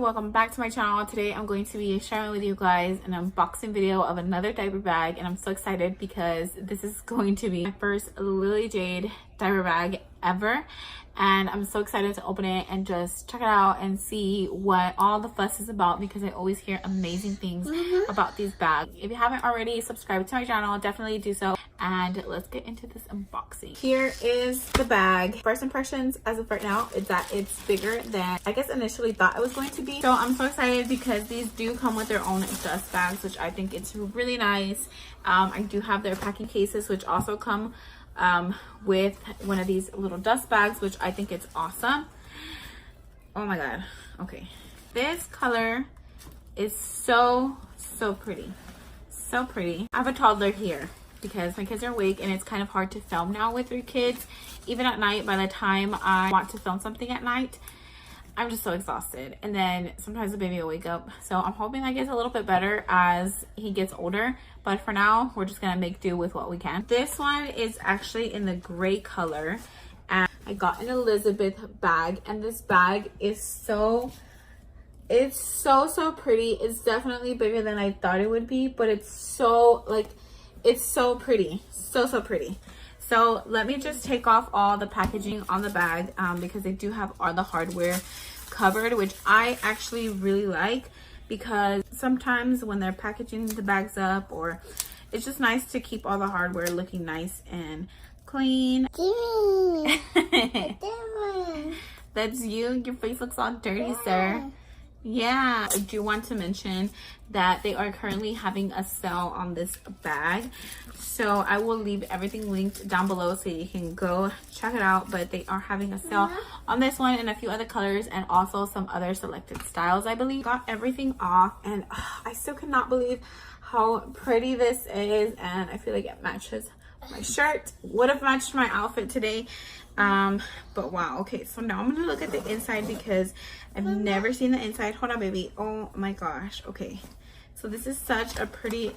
welcome back to my channel. Today I'm going to be sharing with you guys an unboxing video of another diaper bag, and I'm so excited because this is going to be my first Lily Jade diaper bag ever, and I'm so excited to open it and just check it out and see what all the fuss is about, because I always hear amazing things about these bags. If you haven't already subscribed to my channel, definitely do so, and let's get into this unboxing. Here is the bag. First impressions as of right now is that it's bigger than I guess initially thought it was going to be. So I'm so excited because these do come with their own dust bags, which I think it's really nice. I do have their packing cases, which also come with one of these little dust bags, which I think it's awesome. Oh my god. Okay, this color is so pretty, so pretty. I have a toddler here because my kids are awake, and it's kind of hard to film now with 3 kids. Even at night, by the time I want to film something at night, I'm just so exhausted, and then sometimes the baby will wake up. So I'm hoping that gets a little bit better as he gets older, but for now we're just gonna make do with what we can. This one is actually in the gray color, and I got an Elizabeth bag, and this bag is so pretty. It's definitely bigger than I thought it would be, but it's so pretty, so pretty. So let me just take off all the packaging on the bag, because they do have all the hardware covered, which I actually really like, because sometimes when they're packaging the bags up, or it's just nice to keep all the hardware looking nice and clean. That's you. Your face looks all dirty, sir. Yeah, I do want to mention that they are currently having a sale on this bag, so I will leave everything linked down below so you can go check it out. But they are having a sale on this one and a few other colors, and also some other selected styles, I believe. Got everything off, and I still cannot believe how pretty this is, and I feel like it matches my shirt. Would have matched my outfit today, but wow. Okay, so now I'm gonna look at the inside because I've never seen the inside. Hold on, baby. Oh my gosh. Okay, so this is such a pretty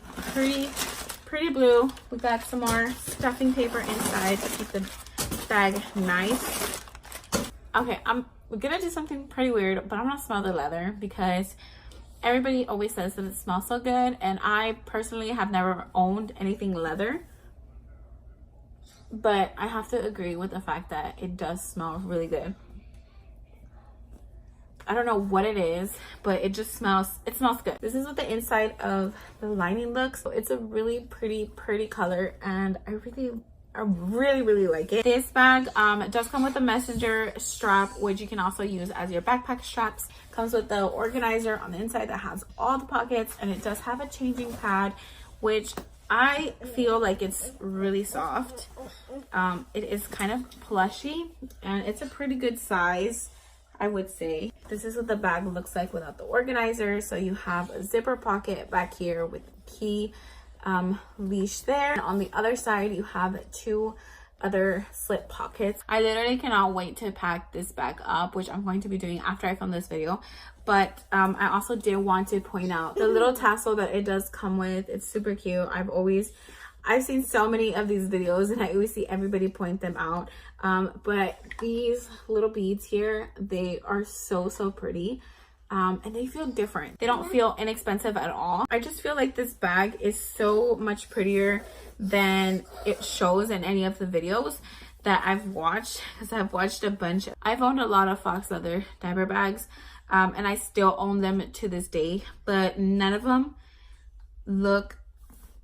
blue. We got some more stuffing paper inside to keep the bag nice. Okay, I'm gonna do something pretty weird, but I'm gonna smell the leather because everybody always says that it smells so good, and I personally have never owned anything leather, but I have to agree with the fact that it does smell really good. I don't know what it is, but it smells good. This is what the inside of the lining looks. So it's a really pretty color, and I really like it. This bag does come with a messenger strap, which you can also use as your backpack straps. Comes with the organizer on the inside that has all the pockets, and it does have a changing pad, which I feel like it's really soft. It is kind of plushy, and it's a pretty good size, I would say. This is what the bag looks like without the organizer. So you have a zipper pocket back here with key leash there, and on the other side you have 2 other slip pockets. I literally cannot wait to pack this bag up, which I'm going to be doing after I film this video. But I also did want to point out the little tassel that it does come with. It's super cute. I've seen so many of these videos, and I always see everybody point them out. But these little beads here, they are so pretty. And they feel different. They don't feel inexpensive at all. I just feel like this bag is so much prettier than it shows in any of the videos that I've watched, because I've watched a bunch. I've owned a lot of Fox leather diaper bags, and I still own them to this day, but none of them look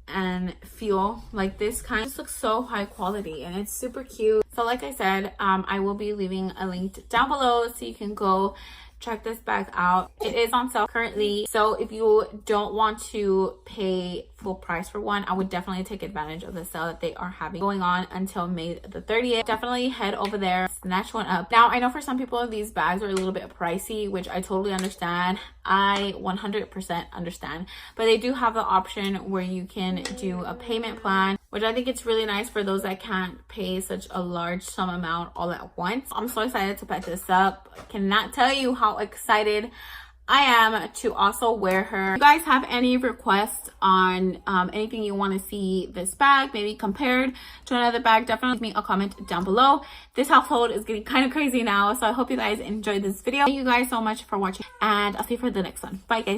and feel like this kind. It just looks so high quality, and it's super cute. So like I said, I will be leaving a link down below so you can go check this bag out. It is on sale currently, so if you don't want to pay full price for one, I would definitely take advantage of the sale that they are having going on until May the 30th. Definitely head over there, snatch one up. Now, I know for some people these bags are a little bit pricey, which I totally understand. I 100% understand, but they do have the option where you can do a payment plan, which I think it's really nice for those that can't pay such a large sum amount all at once. I'm so excited to pack this up. Cannot tell you how excited I am to also wear her. If you guys have any requests on anything you want to see this bag maybe compared to another bag, definitely leave me a comment down below. This household is getting kind of crazy now, so I hope you guys enjoyed this video. Thank you guys so much for watching, and I'll see you for the next one. Bye guys.